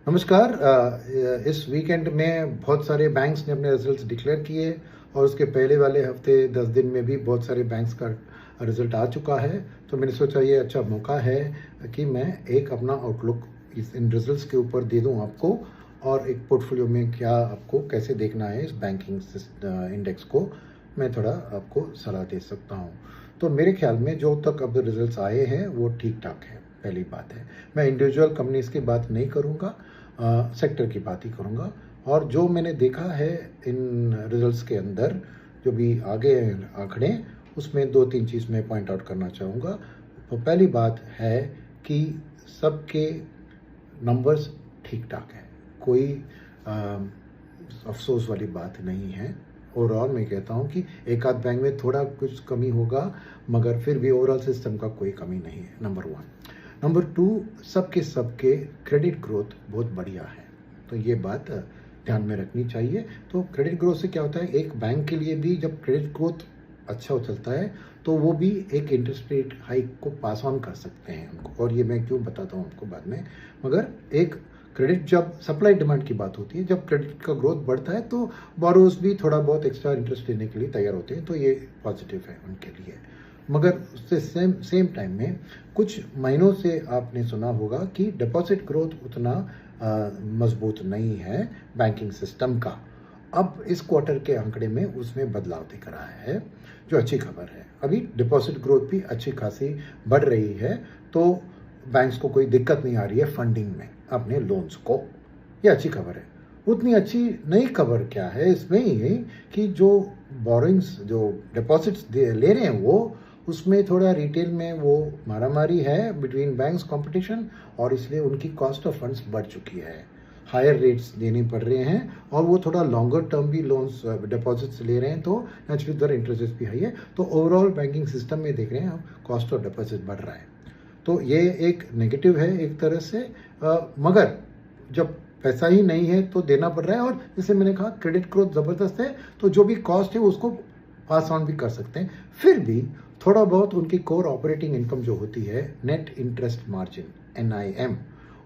नमस्कार। इस वीकेंड में बहुत सारे बैंक्स ने अपने रिजल्ट्स डिक्लेयर किए और उसके पहले वाले हफ्ते 10 दिन में भी बहुत सारे बैंक्स का रिजल्ट आ चुका है। तो मैंने सोचा ये अच्छा मौका है कि मैं एक अपना आउटलुक इन रिजल्ट्स के ऊपर दे दूं आपको, और एक पोर्टफोलियो में क्या आपको कैसे देखना है इस बैंकिंग इंडेक्स को मैं थोड़ा आपको सलाह दे सकता हूं। तो मेरे ख्याल में जो तक अब रिजल्ट्स आए हैं वो ठीक ठाक है। पहली बात है, मैं इंडिविजुअल कंपनीज की बात नहीं करूंगा, सेक्टर की बात ही करूंगा। और जो मैंने देखा है इन रिजल्ट्स के अंदर जो भी आगे हैं आंकड़े, उसमें दो तीन चीज़ मैं पॉइंट आउट करना चाहूँगा। तो पहली बात है कि सबके नंबर्स ठीक ठाक है, कोई अफसोस वाली बात नहीं है। ओवरऑल मैं कहता हूँ कि एक आध बैंक में थोड़ा कुछ कमी होगा, मगर फिर भी ओवरऑल सिस्टम का कोई कमी नहीं है, नंबर वन। नंबर टू, सबके क्रेडिट ग्रोथ बहुत बढ़िया है, तो ये बात ध्यान में रखनी चाहिए। तो क्रेडिट ग्रोथ से क्या होता है, एक बैंक के लिए भी जब क्रेडिट ग्रोथ अच्छा चलता है तो वो भी एक इंटरेस्ट रेट हाइक को पास ऑन कर सकते हैं उनको, और ये मैं क्यों बताता हूँ आपको बाद में। मगर एक क्रेडिट, जब सप्लाई डिमांड की बात होती है, जब क्रेडिट का ग्रोथ बढ़ता है तो बोरोवर्स भी थोड़ा बहुत एक्स्ट्रा इंटरेस्ट लेने के लिए तैयार होते हैं, तो ये पॉजिटिव है उनके लिए। मगर उससे सेम टाइम में कुछ महीनों से आपने सुना होगा कि डिपॉजिट ग्रोथ उतना मजबूत नहीं है बैंकिंग सिस्टम का। अब इस क्वार्टर के आंकड़े में उसमें बदलाव दिख रहा है, जो अच्छी खबर है। अभी डिपॉजिट ग्रोथ भी अच्छी खासी बढ़ रही है, तो बैंक्स को कोई दिक्कत नहीं आ रही है फंडिंग में अपने लोन्स को, ये अच्छी खबर है। उतनी अच्छी नई खबर क्या है इसमें ही कि जो बोरिंग्स, जो डिपॉजिट्स ले रहे हैं वो, उसमें थोड़ा रिटेल में वो मारामारी है बिटवीन बैंक्स कंपटीशन, और इसलिए उनकी कॉस्ट ऑफ फंड्स बढ़ चुकी है, हायर रेट्स देने पड़ रहे हैं, और वो थोड़ा लॉन्गर टर्म भी लोन्स डिपॉजिट्स ले रहे हैं, तो नेचुरली दर इंटरेस्ट भी हाई है। तो ओवरऑल बैंकिंग सिस्टम में देख रहे हैं हम कॉस्ट ऑफ डिपॉजिट बढ़ रहा है, तो ये एक नेगेटिव है एक तरह से। मगर जब पैसा ही नहीं है तो देना पड़ रहा है, और जैसे मैंने कहा क्रेडिट ग्रोथ ज़बरदस्त है, तो जो भी कॉस्ट है उसको पास ऑन भी कर सकते हैं। फिर भी थोड़ा बहुत उनकी कोर ऑपरेटिंग इनकम जो होती है, नेट इंटरेस्ट मार्जिन NIM,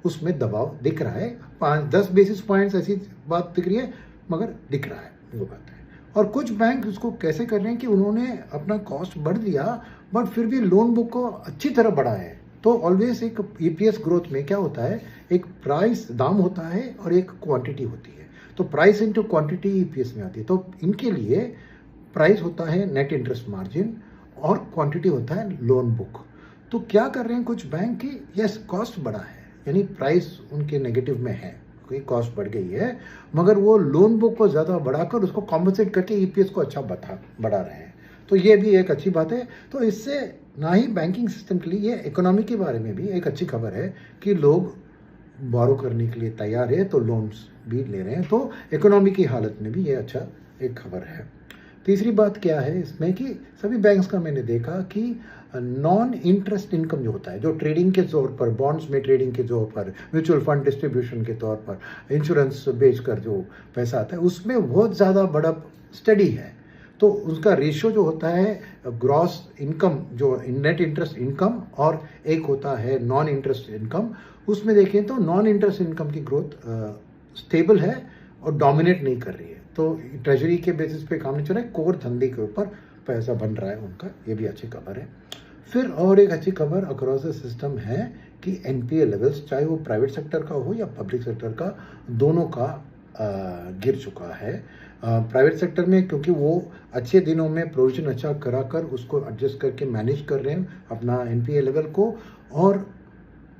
उसमें दबाव दिख रहा है। 5-10 बेसिस पॉइंट्स ऐसी बात दिख रही है, मगर दिख रहा है, वो बात है। और कुछ बैंक उसको कैसे कर रहे हैं कि उन्होंने अपना कॉस्ट बढ़ दिया, बट फिर भी लोन बुक को अच्छी तरह बढ़ा है। तो ऑलवेज एक EPS ग्रोथ में क्या होता है, एक प्राइस दाम होता है और एक क्वांटिटी होती है। तो प्राइस इनटू क्वांटिटी EPS में आती है। तो इनके लिए प्राइस होता है नेट इंटरेस्ट मार्जिन और क्वांटिटी होता है लोन बुक। तो क्या कर रहे हैं कुछ बैंक की, यस कॉस्ट बढ़ा है, यानी प्राइस उनके नेगेटिव में है, कोई कॉस्ट बढ़ गई है, मगर वो लोन बुक को ज़्यादा बढ़ाकर उसको कॉम्पनसेट करके EPS को अच्छा बढ़ा रहे हैं। तो ये भी एक अच्छी बात है। तो इससे ना ही बैंकिंग सिस्टम के लिए, ये इकोनॉमी के बारे में भी एक अच्छी खबर है कि लोग बोरो करने के लिए तैयार है, तो लोन्स भी ले रहे हैं। तो इकोनॉमी की हालत में भी ये अच्छा एक खबर है। तीसरी बात क्या है इसमें कि सभी बैंक्स का मैंने देखा कि नॉन इंटरेस्ट इनकम जो होता है, जो ट्रेडिंग के तौर पर, बॉन्ड्स में ट्रेडिंग के तौर पर, म्यूचुअल फंड डिस्ट्रीब्यूशन के तौर पर, इंश्योरेंस बेचकर जो पैसा आता है, उसमें बहुत ज़्यादा बढ़त स्टडी है। तो उसका रेशियो जो होता है ग्रॉस इनकम, जो नेट इंटरेस्ट इनकम, और एक होता है नॉन इंटरेस्ट इनकम, उसमें देखें तो नॉन इंटरेस्ट इनकम की ग्रोथ स्टेबल है और डोमिनेट नहीं कर रही है। तो ट्रेजरी के बेसिस पे काम नहीं चल रहा है, कोर धंधे के ऊपर पैसा बन रहा है उनका, ये भी अच्छी खबर है। फिर और एक अच्छी खबर अक्रॉस द सिस्टम है कि NPA लेवल्स, चाहे वो प्राइवेट सेक्टर का हो या पब्लिक सेक्टर का, दोनों का गिर चुका है। प्राइवेट सेक्टर में क्योंकि वो अच्छे दिनों में प्रोविजन अच्छा कराकर उसको एडजस्ट करके मैनेज कर रहे हैं अपना NPA लेवल को, और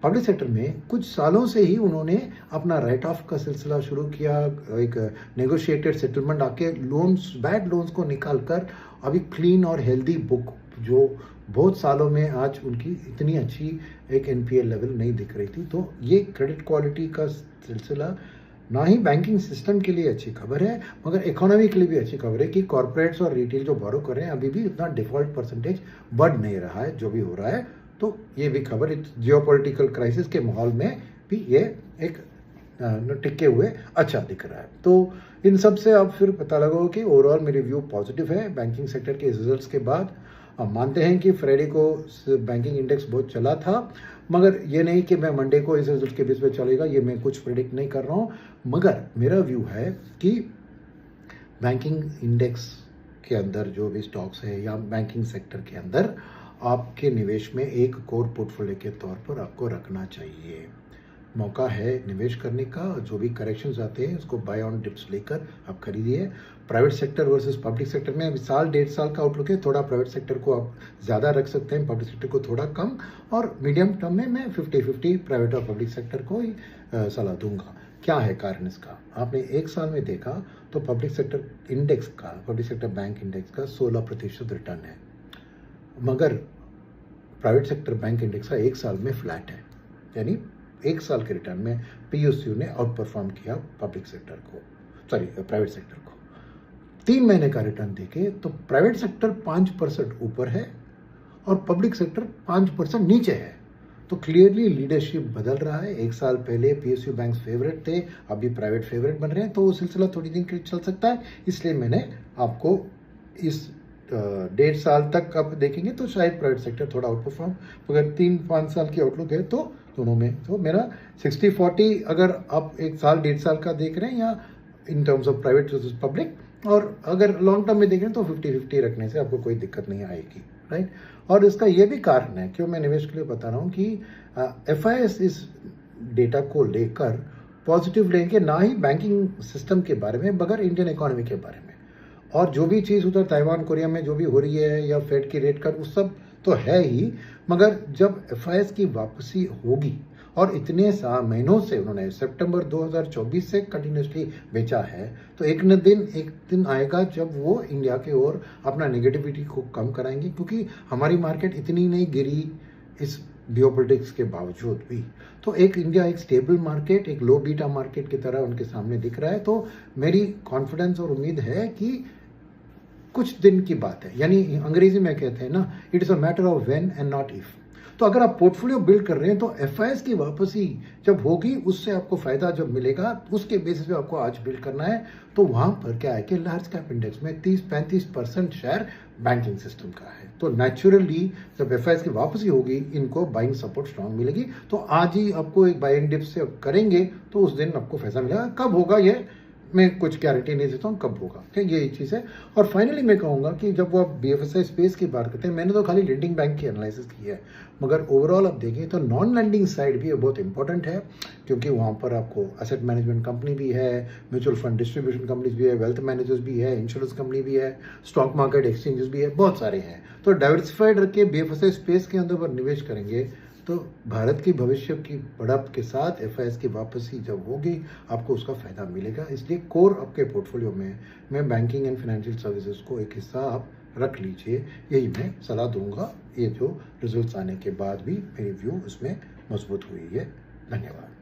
पब्लिक सेक्टर में कुछ सालों से ही उन्होंने अपना राइट ऑफ का सिलसिला शुरू किया, एक नेगोशिएटेड सेटलमेंट आके लोन्स, बैड लोन्स को निकाल कर अभी क्लीन और हेल्दी बुक, जो बहुत सालों में आज उनकी इतनी अच्छी एक NPA लेवल नहीं दिख रही थी। तो ये क्रेडिट क्वालिटी का सिलसिला ना ही बैंकिंग सिस्टम के लिए अच्छी खबर है, मगर इकोनॉमी के लिए भी अच्छी खबर है कि कॉर्पोरेट्स और रिटेल जो बोरो कर रहे हैं, अभी भी उतना डिफॉल्ट परसेंटेज बढ़ नहीं रहा है जो भी हो रहा है। तो ये भी खबर जियोपॉलिटिकल क्राइसिस के माहौल में भी ये एक टिके हुए अच्छा दिख रहा है। तो इन सब से अब फिर पता लगा कि ओवरऑल मेरी व्यू पॉजिटिव है बैंकिंग सेक्टर के रिजल्ट्स के बाद। हम मानते हैं कि फ्राइडे को बैंकिंग इंडेक्स बहुत चला था, मगर ये नहीं कि मैं मंडे को इस रिजल्ट के बेस पे चलेगा, ये मैं कुछ प्रेडिक्ट नहीं कर रहा हूँ। मगर मेरा व्यू है कि बैंकिंग इंडेक्स के अंदर जो भी स्टॉक्स है या बैंकिंग सेक्टर के अंदर आपके निवेश में एक कोर पोर्टफोलियो के तौर पर आपको रखना चाहिए। मौका है निवेश करने का, जो भी करेक्शंस आते हैं उसको बाय ऑन डिप्स लेकर आप खरीदिए। Private sector versus public sector में साल 1.5 साल का आउटलुक है, थोड़ा प्राइवेट सेक्टर को आप ज़्यादा रख सकते हैं, पब्लिक सेक्टर को थोड़ा कम, और मीडियम टर्म में मैं 50-50 प्राइवेट और पब्लिक सेक्टर को ही सलाह दूंगा। क्या है कारण इसका? आपने एक साल में देखा तो पब्लिक सेक्टर इंडेक्स का, पब्लिक सेक्टर बैंक इंडेक्स का 16% रिटर्न है, मगर प्राइवेट सेक्टर बैंक इंडेक्स का एक साल में फ्लैट है। यानी एक साल के रिटर्न में पीएसयू ने आउट परफॉर्म किया पब्लिक सेक्टर को, सॉरी प्राइवेट सेक्टर को। 3 महीने का रिटर्न देखे तो प्राइवेट सेक्टर 5% ऊपर है और पब्लिक सेक्टर 5% नीचे है। तो क्लियरली लीडरशिप बदल रहा है। एक साल पहले पीएसयू बैंक फेवरेट थे, अभी प्राइवेट फेवरेट बन रहे हैं, तो वो सिलसिला थोड़ी दिन के लिए चल सकता है। इसलिए मैंने आपको इस 1.5 साल तक आप देखेंगे तो शायद प्राइवेट सेक्टर थोड़ा आउट परफॉर्म, अगर 3-5 साल की आउटलुक है तो दोनों में तो मेरा 60-40 अगर आप एक साल 1.5 साल का देख रहे हैं या in terms of private versus public, और अगर लॉन्ग टर्म में देख रहे हैं तो 50-50 रखने से आपको कोई दिक्कत नहीं आएगी, राइट। और इसका ये भी कारण है क्यों मैं निवेश के लिए बता रहा हूँ कि FIS इस डेटा को लेकर पॉजिटिव लेंगे, ना ही बैंकिंग सिस्टम के बारे में मगर इंडियन इकोनॉमी के बारे में। और जो भी चीज़ उधर ताइवान कोरिया में जो भी हो रही है या फेड की रेट कट, वो सब तो है ही, मगर जब FIS की वापसी होगी, और इतने महीनों से उन्होंने सितंबर 2024 से कंटिन्यूसली बेचा है, तो एक दिन आएगा जब वो इंडिया के ओर अपना नेगेटिविटी को कम कराएंगे, क्योंकि हमारी मार्केट इतनी नहीं गिरी इस जियोपॉलिटिक्स के बावजूद भी। तो एक इंडिया एक स्टेबल मार्केट, एक लो बीटा मार्केट की तरह उनके सामने दिख रहा है। तो मेरी कॉन्फिडेंस और उम्मीद है कि कुछ दिन की बात है, यानी अंग्रेजी में कहते हैं ना, it is a matter of when and not if. तो अगर आप पोर्टफोलियो बिल्ड कर रहे हैं तो FIS की वापसी जब होगी उससे आपको फायदा जब मिलेगा, उसके बेसिस पे आपको आज बिल्ड करना है। तो वहां पर क्या है कि लार्ज कैप इंडेक्स में 30-35% शेयर बैंकिंग सिस्टम का है। तो नेचुरली जब FIS की वापसी होगी इनको बाइंग सपोर्ट स्ट्रांग मिलेगी। तो आज ही आपको एक बाइंग डिप से करेंगे तो उस दिन आपको फायदा मिलेगा। कब होगा ये मैं कुछ गारंटी नहीं देता हूँ कब होगा, ठीक, ये चीज़ है। और फाइनली मैं कहूँगा कि जब वो आप BFSI स्पेस की बात करते हैं, मैंने तो खाली लेंडिंग बैंक की एनालिसिस की है, मगर ओवरऑल आप देखें तो नॉन लैंडिंग साइड भी बहुत इंपॉर्टेंट है, क्योंकि वहाँ पर आपको एसेट मैनेजमेंट कंपनी भी है, म्यूचुअल फंड डिस्ट्रीब्यूशन कंपनीज भी है, वेल्थ मैनेजर्स भी है, इंश्योरेंस कंपनी भी है, स्टॉक मार्केट एक्सचेंजेस भी है, बहुत सारे हैं। तो डाइवर्सिफाइड रख के BFSI स्पेस के अंदर पर निवेश करेंगे तो भारत की भविष्य की बढ़त के साथ FIS की वापसी जब होगी आपको उसका फायदा मिलेगा। इसलिए कोर आपके पोर्टफोलियो में मैं बैंकिंग एंड फाइनेंशियल सर्विसेज को एक हिस्सा आप रख लीजिए, यही मैं सलाह दूंगा। ये जो रिजल्ट्स आने के बाद भी मेरी व्यू उसमें मजबूत हुई है। धन्यवाद।